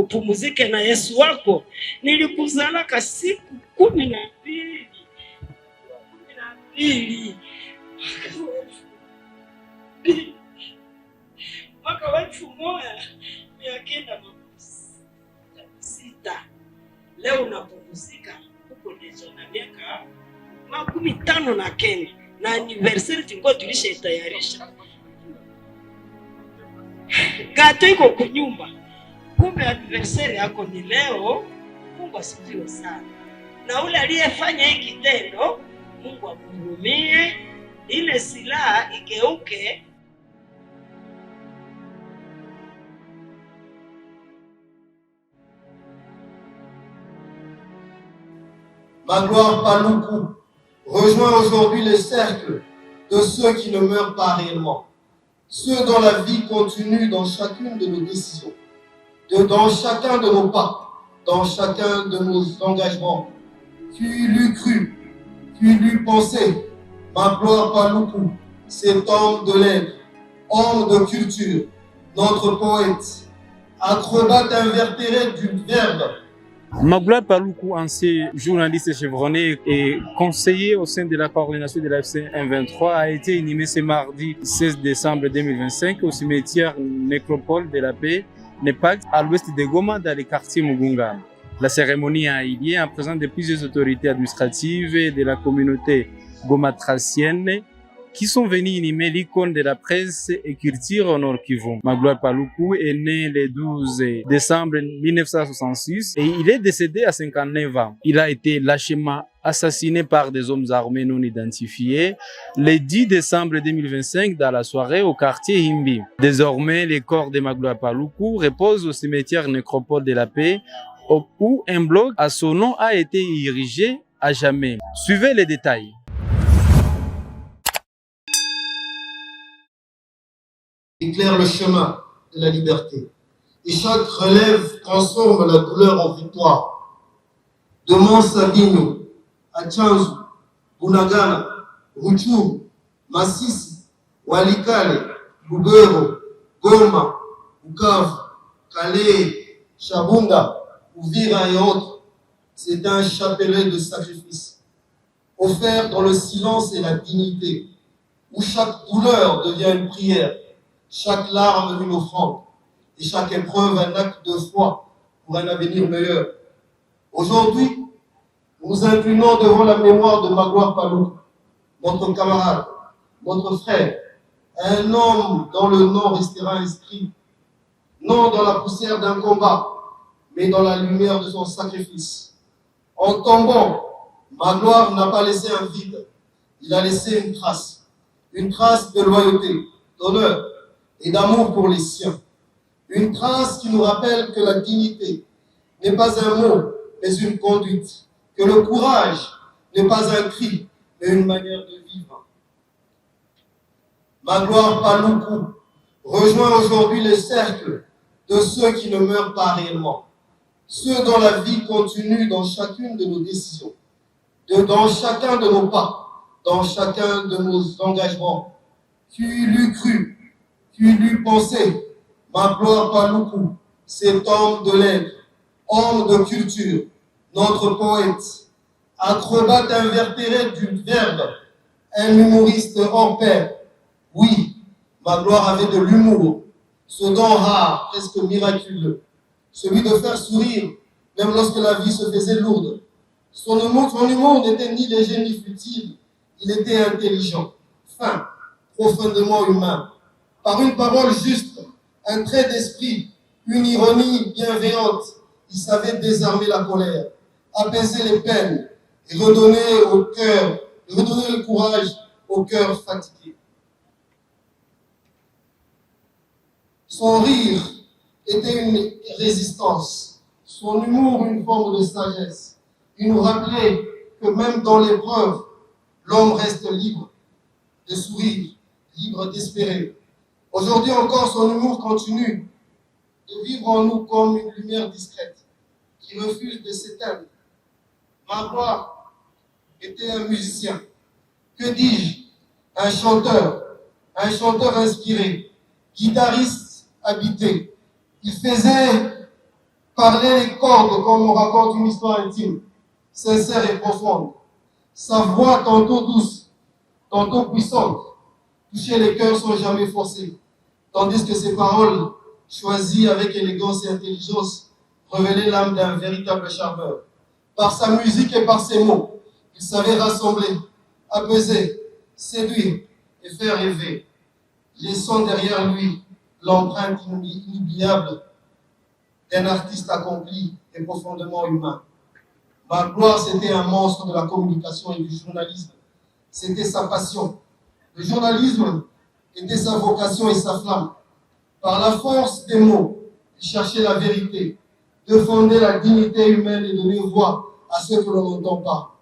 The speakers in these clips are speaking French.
upumuzike na Yesu wako. Nilikuzalaka siku 12 mwaka wa 1906. Leo unapumzika huko deja na miaka 59 na anniversaire tingo tulishatayarisha. Gato iko kunyumba. Kumbe anniversaire yako ni leo. Mungu asifiwe sana. Na ule aliyefanya hiki kitendo, Mungu amhurumie, ile silaha igeuke. Magloire Paluku rejoint aujourd'hui le cercle de ceux qui ne meurent pas réellement, ceux dont la vie continue dans chacune de nos décisions, dans chacun de nos pas, dans chacun de nos engagements. Tu l'eus cru, tu l'eus pensé, Magloire Paluku, cet homme de lettres, homme de culture, notre poète, acrobate invétéré du verbe. Magloire Paluku, ancien journaliste chevronné et conseiller au sein de la coordination de la FC 123, a été inhumé ce mardi 16 décembre 2025 au cimetière Nécropole de la Paix, Nepak, à l'ouest de Goma, dans le quartier Mugunga. La cérémonie a eu lieu en présence de plusieurs autorités administratives et de la communauté gomatracienne qui sont venus inhumer l'icône de la presse et culture au Nord Kivu. Magloire Paluku est né le 12 décembre 1966 et il est décédé à 59 ans. Il a été lâchement assassiné par des hommes armés non identifiés le 10 décembre 2025 dans la soirée au quartier Himbi. Désormais, les corps de Magloire Paluku reposent au cimetière Nécropole de la Paix où un bloc à son nom a été érigé à jamais. Suivez les détails. Éclaire le chemin de la liberté. Et chaque relève transforme la douleur en victoire. De Mont-Sabino à Tchanzu, Bunagana, Ruchuru, Masisi, Walikale, Lubero, Goma, Bukavu, Calais, Chabunda, Uvira et autres, c'est un chapelet de sacrifice, offert dans le silence et la dignité, où chaque douleur devient une prière, chaque larme une offrande, et chaque épreuve un acte de foi pour un avenir meilleur. Aujourd'hui, nous nous inclinons devant la mémoire de Magloire Paluku, notre camarade, notre frère, un homme dont le nom restera inscrit, non dans la poussière d'un combat, mais dans la lumière de son sacrifice. En tombant, Magloire n'a pas laissé un vide, il a laissé une trace de loyauté, d'honneur et d'amour pour les siens. Une trace qui nous rappelle que la dignité n'est pas un mot, mais une conduite, que le courage n'est pas un cri, mais une manière de vivre. Magloire Paluku rejoint aujourd'hui le cercle de ceux qui ne meurent pas réellement, ceux dont la vie continue dans chacune de nos décisions, dans chacun de nos pas, dans chacun de nos engagements. Tu l'eus cru, tu l'eus pensé, Magloire Paluku, cet homme de lettres, homme de culture, notre poète, acrobate invétéré du verbe, un humoriste hors pair. Oui, Magloire avait de l'humour, ce don rare, presque miraculeux, celui de faire sourire, même lorsque la vie se faisait lourde. Son humour n'était ni léger ni futile, il était intelligent, fin, profondément humain. Par une parole juste, un trait d'esprit, une ironie bienveillante, il savait désarmer la colère, apaiser les peines et redonner le courage au cœur fatigué. Son rire était une résistance, son humour une forme de sagesse. Il nous rappelait que même dans l'épreuve, l'homme reste libre de sourire, libre d'espérer. Aujourd'hui encore, son humour continue de vivre en nous comme une lumière discrète qui refuse de s'éteindre. Magloire était un musicien. Que dis-je? Un chanteur inspiré, guitariste habité. Il faisait Parler les cordes comme on raconte une histoire intime, sincère et profonde. Sa voix tantôt douce, tantôt puissante, toucher les cœurs sans jamais forcer, tandis que ses paroles, choisies avec élégance et intelligence, révélaient l'âme d'un véritable charmeur. Par sa musique et par ses mots, il savait rassembler, apaiser, séduire et faire rêver, laissant derrière lui l'empreinte inoubliable d'un artiste accompli et profondément humain. Magloire, c'était un monstre de la communication et du journalisme. C'était sa passion. Le journalisme était sa vocation et sa flamme. Par la force des mots, il cherchait la vérité, défendait la dignité humaine et donnait voix à ceux que l'on n'entend pas.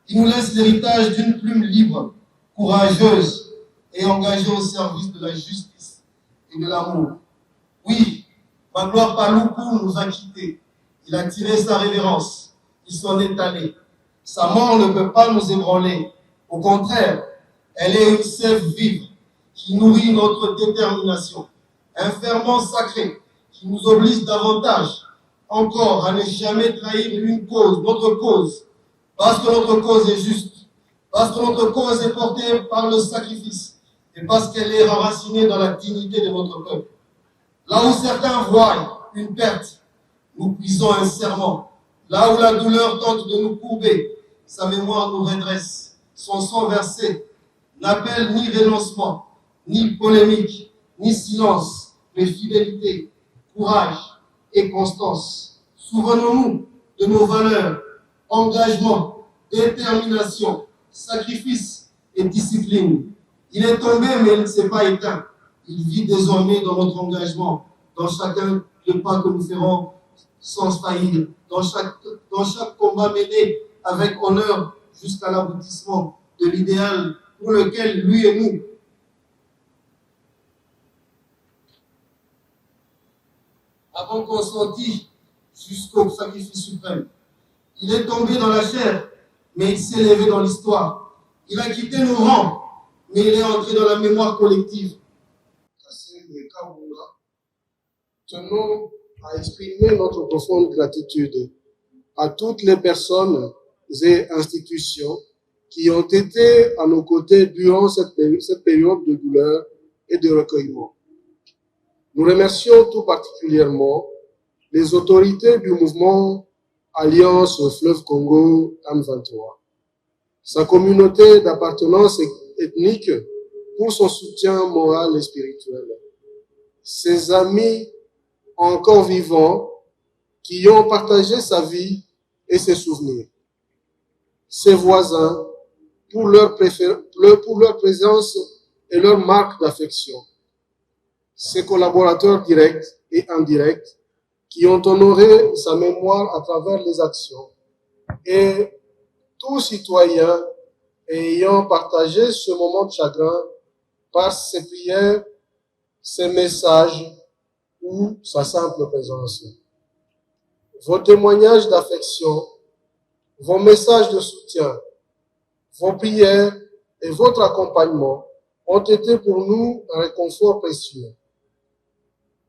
Il nous laisse l'héritage d'une plume libre, courageuse et engagée au service de la justice et de l'amour. Oui, Magloire Paloukou nous a quittés. Il a tiré sa révérence. Il s'en est allé. Sa mort ne peut pas nous ébranler. Au contraire, elle est une sève vive qui nourrit notre détermination. Un ferment sacré qui nous oblige davantage encore à ne jamais trahir une cause, notre cause, parce que notre cause est juste, parce que notre cause est portée par le sacrifice et parce qu'elle est enracinée dans la dignité de notre peuple. Là où certains voient une perte, nous puisons un serment. Là où la douleur tente de nous courber, sa mémoire nous redresse. Son sang versé n'appelle ni renoncement, ni polémique, ni silence, mais fidélité, courage et constance. Souvenons-nous de nos valeurs, engagement, détermination, sacrifice et discipline. Il est tombé, mais il ne s'est pas éteint. Il vit désormais dans notre engagement, dans chacun des pas que nous ferons sans faillir, dans chaque combat mené avec honneur jusqu'à l'aboutissement de l'idéal pour lequel lui et nous avons consenti jusqu'au sacrifice suprême. Il est tombé dans la chair, mais il s'est levé dans l'histoire. Il a quitté nos rangs, mais il est entré dans la mémoire collective. Tenons à exprimer notre profonde gratitude à toutes les personnes et institutions qui ont été à nos côtés durant cette période de douleur et de recueillement. Nous remercions tout particulièrement les autorités du mouvement Alliance Fleuve Congo M23, sa communauté d'appartenance ethnique pour son soutien moral et spirituel, ses amis encore vivants qui ont partagé sa vie et ses souvenirs, ses voisins pour leur présence et leur marque d'affection, ses collaborateurs directs et indirects qui ont honoré sa mémoire à travers les actions, et tout citoyen ayant partagé ce moment de chagrin par ses prières, ses messages ou sa simple présence. Vos témoignages d'affection, vos messages de soutien, vos prières et votre accompagnement ont été pour nous un réconfort précieux.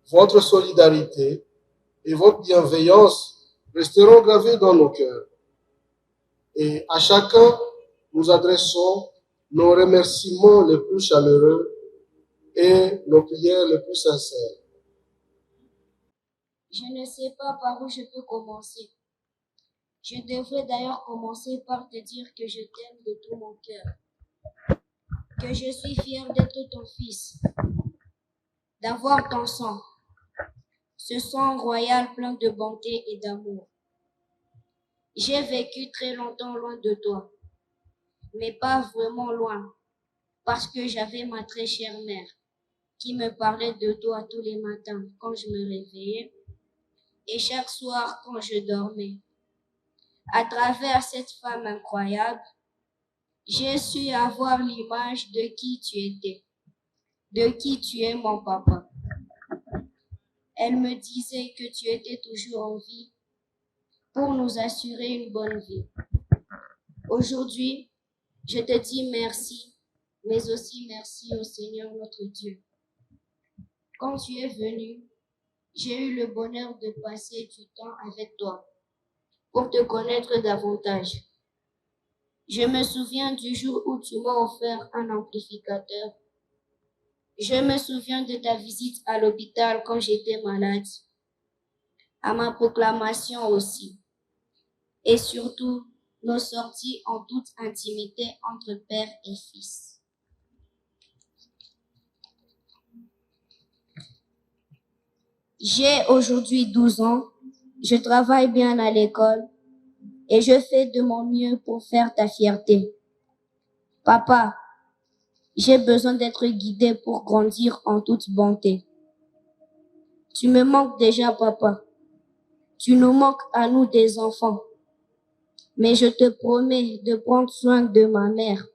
Votre solidarité et votre bienveillance resteront gravés dans nos cœurs. Et à chacun, nous adressons nos remerciements les plus chaleureux et nos prières les plus sincères. Je ne sais pas par où je peux commencer. Je devrais d'ailleurs commencer par te dire que je t'aime de tout mon cœur, que je suis fière d'être ton fils, d'avoir ton sang, ce sang royal plein de bonté et d'amour. J'ai vécu très longtemps loin de toi, mais pas vraiment loin, parce que j'avais ma très chère mère qui me parlait de toi tous les matins quand je me réveillais et chaque soir quand je dormais. À travers cette femme incroyable, j'ai su avoir l'image de qui tu étais, de qui tu es mon papa. Elle me disait que tu étais toujours en vie pour nous assurer une bonne vie. Aujourd'hui, je te dis merci, mais aussi merci au Seigneur notre Dieu. Quand tu es venu, j'ai eu le bonheur de passer du temps avec toi pour te connaître davantage. Je me souviens du jour où tu m'as offert un amplificateur. Je me souviens de ta visite à l'hôpital quand j'étais malade, à ma proclamation aussi, et surtout nos sorties en toute intimité entre père et fils. J'ai aujourd'hui 12 ans, je travaille bien à l'école et je fais de mon mieux pour faire ta fierté. Papa, j'ai besoin d'être guidé pour grandir en toute bonté. Tu me manques déjà, papa. Tu nous manques à nous des enfants. Mais je te promets de prendre soin de ma mère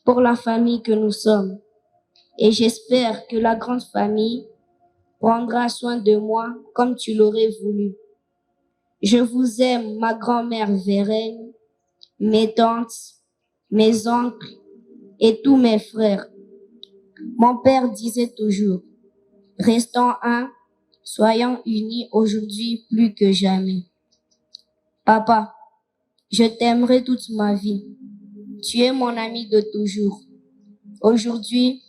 pour la famille que nous sommes. Et j'espère que la grande famille prendra soin de moi comme tu l'aurais voulu. Je vous aime, ma grand-mère Vérène, mes tantes, mes oncles et tous mes frères. Mon père disait toujours, restons un, soyons unis aujourd'hui plus que jamais. Papa, je t'aimerai toute ma vie. Tu es mon ami de toujours. Aujourd'hui,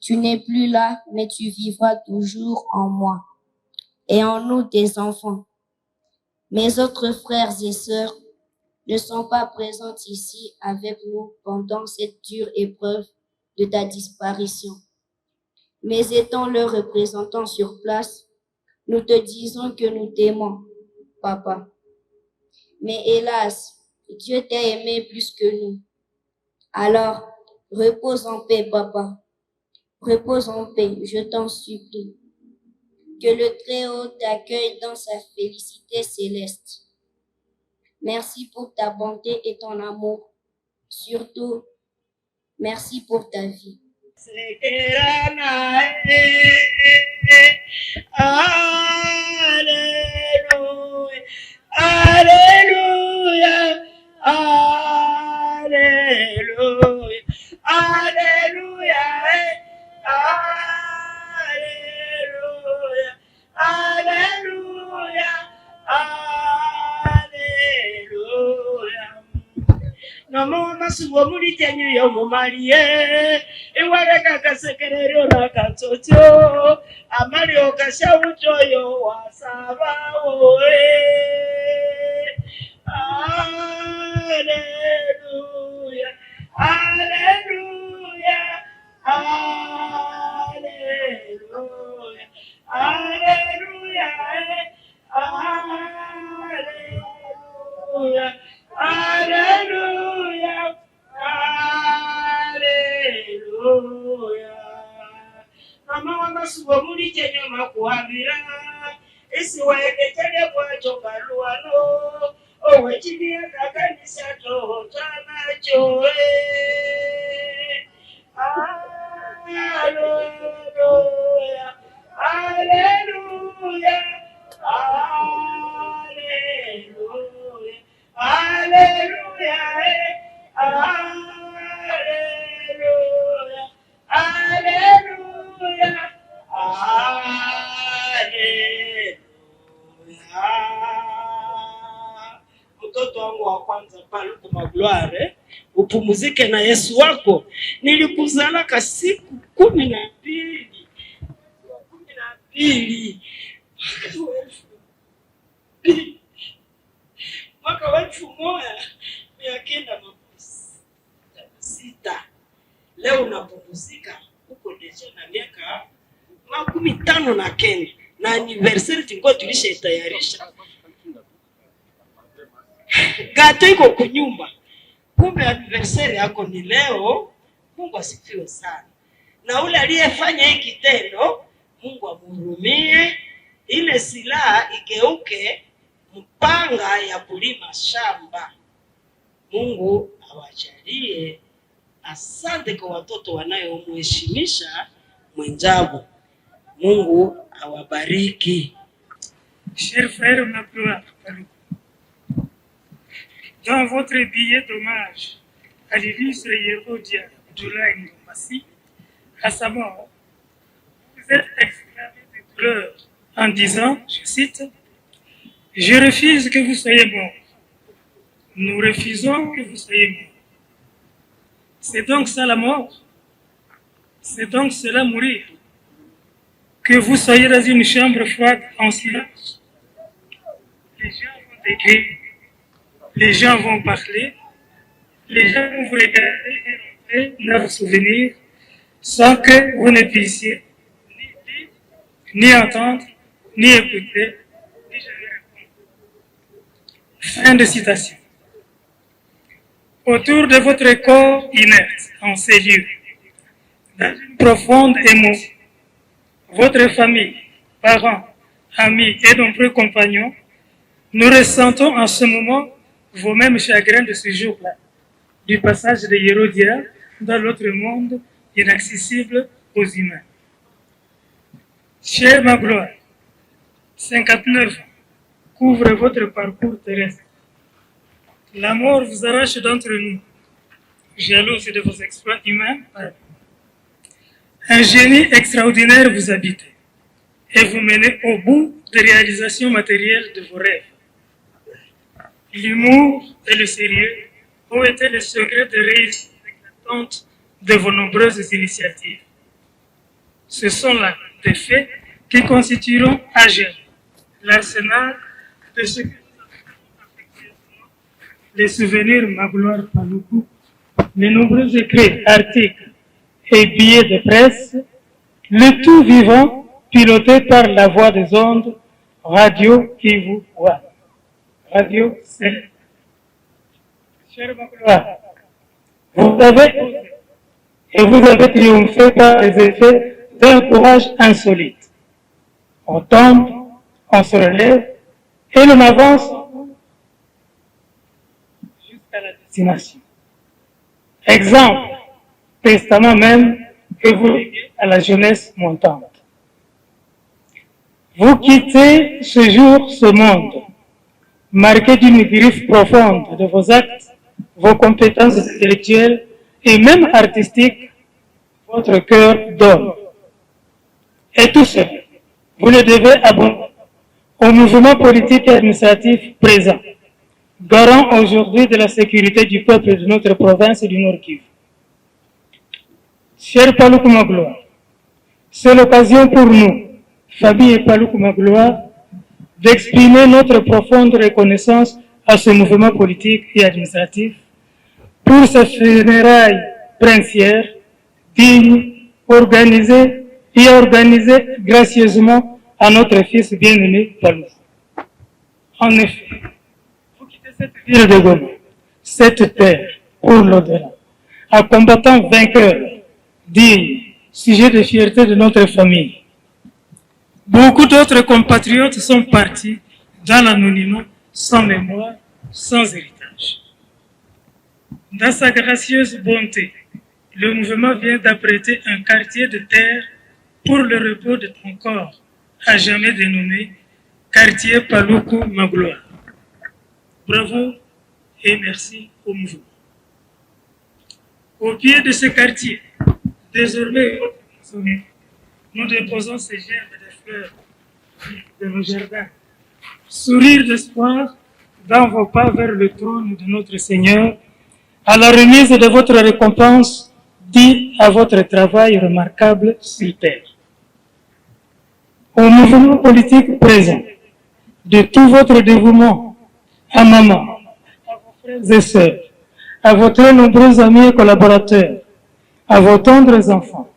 tu n'es plus là, mais tu vivras toujours en moi et en nous, tes enfants. Mes autres frères et sœurs ne sont pas présents ici avec nous pendant cette dure épreuve de ta disparition. Mais étant leurs représentants sur place, nous te disons que nous t'aimons, papa. Mais hélas, Dieu t'a aimé plus que nous. Alors, repose en paix, papa. Repose en paix, je t'en supplie. Que le Très-Haut t'accueille dans sa félicité céleste. Merci pour ta bonté et ton amour. Surtout, merci pour ta vie. Alléluia, alléluia, alléluia, alléluia, alléluia, alléluia. Namo masuwa mulitenyu yo mumalie iwareka kasekerero na katoto amalio kashauto yo wasaba oe. Hallelujah, hallelujah, hallelujah, hallelujah, hallelujah, hallelujah, hallelujah. Mama wamasuwa mulitenyu makuhabira isi waeketele kwa chokaluano owe chini ya kakanisa tohotana choe. Hallelujah, hallelujah, hallelujah, hallelujah, hallelujah, hallelujah, hallelujah. Mtoto wangu wa kwanza Paluku Magloire, upumuzike na Yesu wako. Nilikuzalaka siku 12 mwaka wa 1906. Leo unapumuzika uko deja na miaka 59 na anniversaire tingo tulishatayarisha. Gato iko kunyumba. Kumbe anniversaire yako ni leo. Mungu asifiwe sana. Na ule aliyefanya hiki kitendo, Mungu amhurumie, ile silaha igeuke mpanga ya kulima shamba. Mungu awajalie. Asante kwa watoto wanayomheshimisha mwenzao. Mungu awabariki. Chers frères Magloire, dans votre billet d'hommage à l'illustre Hérodia Abdoulaye Ndomassi, à sa mort, vous êtes exclamé de douleur en disant, je cite, « Je refuse que vous soyez morts. Nous refusons que vous soyez morts. » C'est donc ça la mort. C'est donc cela mourir. Que vous soyez dans une chambre froide en silence. Les gens vont écrire, les gens vont parler, les gens vont vous regarder et entrer dans vos souvenirs sans que vous ne puissiez ni lire, ni entendre, ni écouter, ni jamais répondre. Fin de citation. Autour de votre corps inerte, en ces lieux, dans une profonde émotion, votre famille, parents, amis et nombreux compagnons, nous ressentons en ce moment vos mêmes chagrins de ce jour-là, du passage de Hérodia dans l'autre monde inaccessible aux humains. Chère Magloire, 59 ans, couvre votre parcours terrestre. La mort vous arrache d'entre nous, jalouse de vos exploits humains. Un génie extraordinaire vous habite et vous menez au bout des réalisations matérielles de vos rêves. L'humour et le sérieux ont été les secrets de réussite éclatante de vos nombreuses initiatives. Ce sont là des faits qui constitueront à jamais l'arsenal de ce que nous appelons affectueusement les souvenirs Magloire Paluku, les nombreux écrits, articles et billets de presse, le tout vivant piloté par la voix des ondes, Radio Kivu One. Radio C. Cher Magloire, vous avez osé et vous avez triomphé par les effets d'un courage insolite. On tombe, on se relève et l'on avance jusqu'à la destination. Exemple, testament même que vous léguez à la jeunesse montante. Vous quittez ce jour ce monde, marqué d'une griffe profonde de vos actes, vos compétences intellectuelles et même artistiques, votre cœur d'homme. Et tout cela, vous le devez abonder au mouvement politique et administratif présent, garant aujourd'hui de la sécurité du peuple de notre province et du Nord Kivu. Cher Paluku Magloire, c'est l'occasion pour nous, famille Paluku Magloire, d'exprimer notre profonde reconnaissance à ce mouvement politique et administratif pour sa funérailles princière, digne, organisée et organisée gracieusement à notre fils bien-aimé Paluku. En effet, vous quittez cette ville de Goma, cette terre pour l'au-delà, un combattant vainqueur, digne, sujet de fierté de notre famille. Beaucoup d'autres compatriotes sont partis dans l'anonymat, sans mémoire, sans héritage. Dans sa gracieuse bonté, le mouvement vient d'apprêter un quartier de terre pour le repos de ton corps, à jamais dénommé quartier Paluku Magloire. Bravo et merci au mouvement. Au pied de ce quartier, désormais, nous déposons ces gerbes de fleurs de nos jardins. Sourire d'espoir dans vos pas vers le trône de notre Seigneur, à la remise de votre récompense due à votre travail remarquable sur terre. Au mouvement politique présent, de tout votre dévouement, à maman, à vos frères et sœurs, à vos très nombreux amis et collaborateurs, à vos tendres enfants,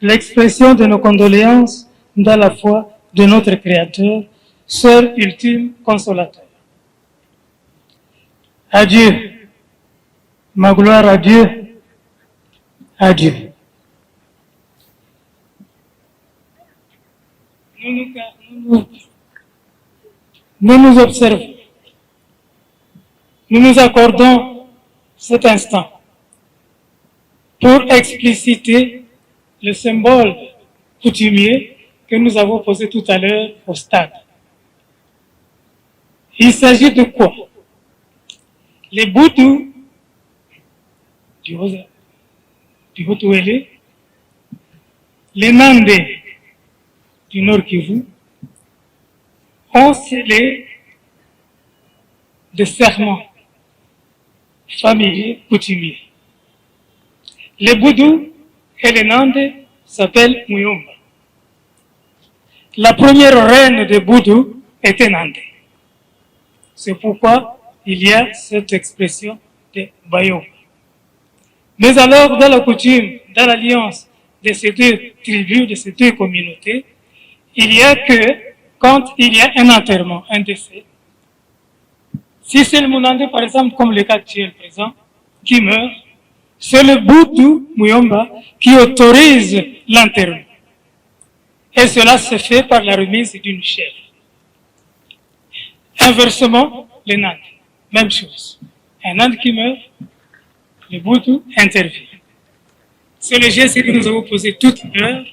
l'expression de nos condoléances dans la foi de notre Créateur, Sœur ultime consolateur. Adieu, ma gloire à Dieu, adieu. Nous nous observons, nous nous accordons cet instant pour expliciter le symbole coutumier que nous avons posé tout à l'heure au stade. Il s'agit de quoi? Les Boudou du Haut-Ouélé, les Nandé du Nord Kivu ont scellé des serments familiers, coutumiers. Les Boudou et les Nande s'appellent Muyumba. La première reine des Boudou était Nande. C'est pourquoi il y a cette expression de Bayomba. Mais alors, dans la coutume, dans l'alliance de ces deux tribus, de ces deux communautés, il y a que quand il y a un enterrement, un décès, si c'est le Mounandé, par exemple, comme le cas actuel présent, qui meurt, c'est le Boudou Muyomba qui autorise l'enterrement. Et cela se fait par la remise d'une chèvre. Inversement, les Nandes, même chose. Un Nande qui meurt, le Boudou intervient. C'est le geste que nous avons posé tout à l'heure.